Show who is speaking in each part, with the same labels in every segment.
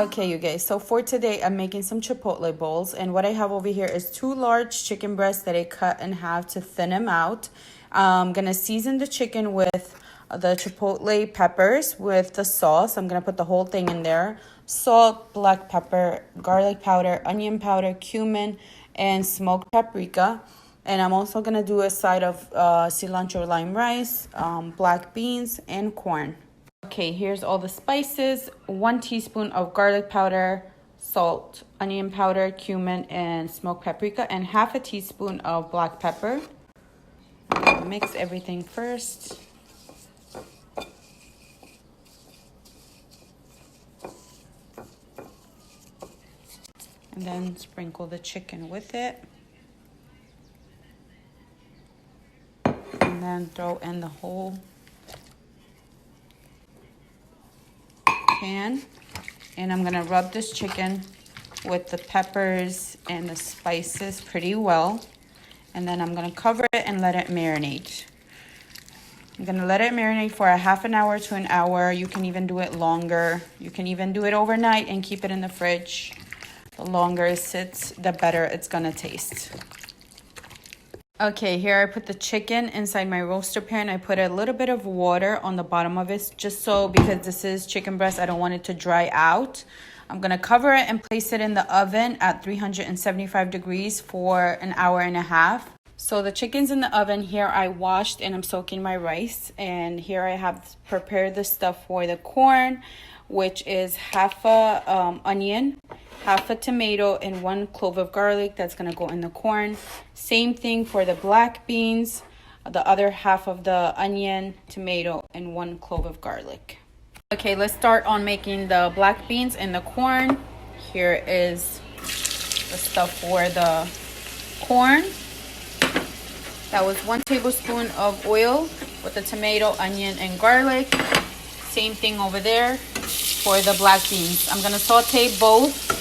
Speaker 1: Okay, you guys, so for today I'm making some chipotle bowls, and what I have over here is 2 large chicken breasts that I cut in half to thin them out. I'm gonna season the chicken with the chipotle peppers with the sauce. I'm gonna put the whole thing in there: salt, black pepper, garlic powder, onion powder, cumin, and smoked paprika. And I'm also gonna do a side of cilantro lime rice, black beans, and corn. Okay, here's all the spices: 1 teaspoon of garlic powder, salt, onion powder, cumin, and smoked paprika, and half a teaspoon of black pepper. I'm gonna mix everything first. And then sprinkle the chicken with it. And then throw in the whole pan. And I'm gonna rub this chicken with the peppers and the spices pretty well. And then I'm gonna cover it and let it marinate. I'm gonna let it marinate for a half an hour to an hour. You can even do it longer. You can even do it overnight and keep it in the fridge. The longer it sits, the better it's gonna taste. Okay, here I put the chicken inside my roaster pan. I put a little bit of water on the bottom of it, just so, because this is chicken breast, I don't want it to dry out. I'm gonna cover it and place it in the oven at 375 degrees for an hour and a half. So the chicken's in the oven. Here I washed and I'm soaking my rice. And here I have prepared the stuff for the corn, which is half a onion, half a tomato, and 1 clove of garlic that's gonna go in the corn. Same thing for the black beans, the other half of the onion, tomato, and 1 clove of garlic. Okay, let's start on making the black beans and the corn. Here is the stuff for the corn. That was 1 tablespoon of oil with the tomato, onion, and garlic. Same thing over there for the black beans. I'm gonna saute both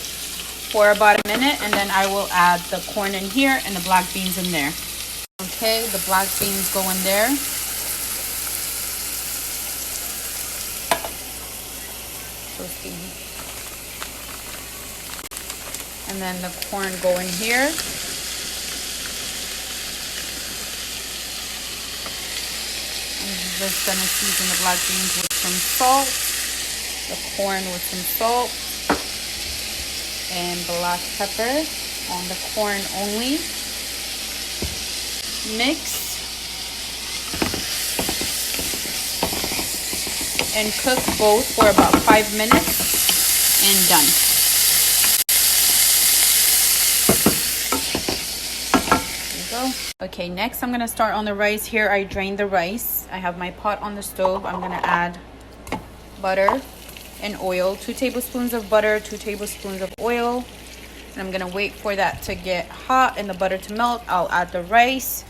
Speaker 1: for about a minute, and then I will add the corn in here and the black beans in there. Okay, the black beans go in there. And then the corn go in here. I'm just gonna season the black beans with some salt, the corn with some salt, and black pepper on the corn only. Mix and cook both for about 5 minutes and done. There you go. Okay, next I'm gonna start on the rice. Here I drained the rice. I have my pot on the stove. I'm gonna add butter and oil, 2 tablespoons of butter, 2 tablespoons of oil. And I'm gonna wait for that to get hot and the butter to melt. I'll add the rice.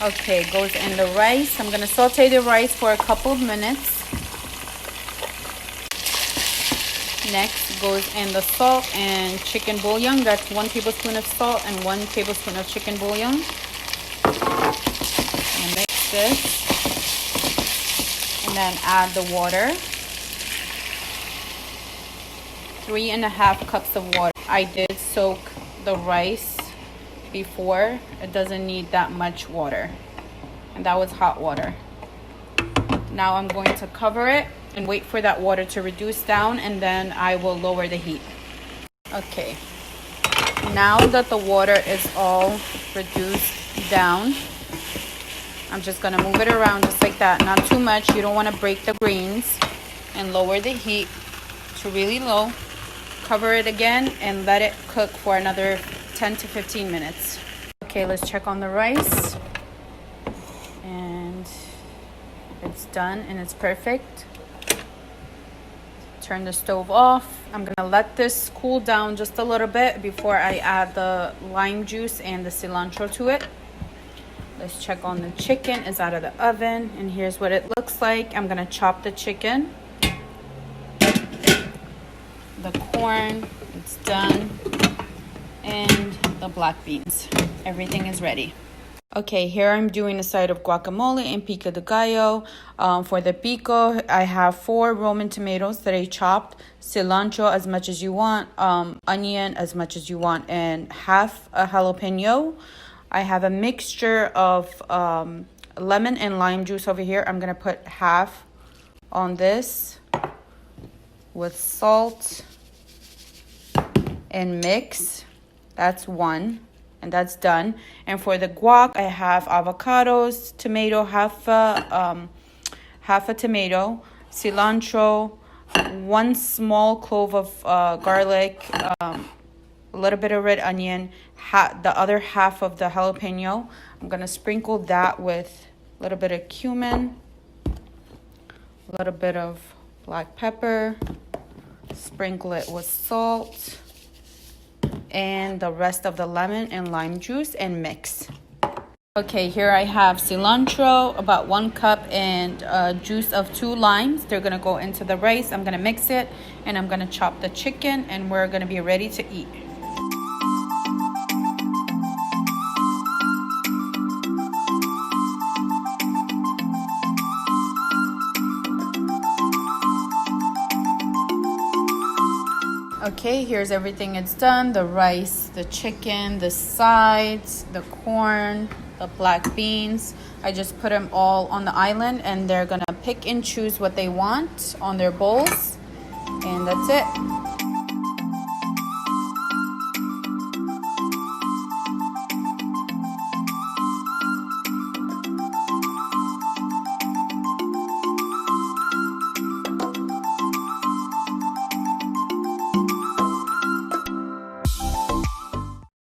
Speaker 1: Okay, goes in the rice. I'm gonna saute the rice for a couple of minutes. Next goes in the salt and chicken bouillon. That's 1 tablespoon of salt and 1 tablespoon of chicken bouillon. And mix this. And then add the water. 3½ cups of water. I did soak the rice before. It doesn't need that much water. And that was hot water. Now I'm going to cover it and wait for that water to reduce down, and then I will lower the heat. Okay. Now that the water is all reduced down, I'm just gonna move it around just like that. Not too much. You don't want to break the greens. And lower the heat to really low. Cover it again and let it cook for another 10 to 15 minutes. Okay, let's check on the rice. And it's done and it's perfect. Turn the stove off. I'm gonna let this cool down just a little bit before I add the lime juice and the cilantro to it. Let's check on the chicken. It's out of the oven, and here's what it looks like. I'm gonna chop the chicken. The corn, it's done, and the black beans. Everything is ready. Okay, here I'm doing a side of guacamole and pico de gallo. For the pico, I have 4 Roman tomatoes that I chopped, cilantro as much as you want, onion as much as you want, and half a jalapeno. I have a mixture of lemon and lime juice over here. I'm going to put half on this with salt and mix. That's 1. And that's done. And for the guac, I have avocados, tomato, half a tomato, cilantro, 1 small clove of garlic, a little bit of red onion, the other half of the jalapeno. I'm gonna sprinkle that with a little bit of cumin, a little bit of black pepper, sprinkle it with salt, and the rest of the lemon and lime juice, and mix. Okay, here I have cilantro, about 1 cup, and juice of 2 limes. They're gonna go into the rice. I'm gonna mix it, and I'm gonna chop the chicken, and we're gonna be ready to eat. Okay, here's everything it's done. The rice, the chicken, the sides, the corn, the black beans. I just put them all on the island, and they're gonna pick and choose what they want on their bowls. And that's it.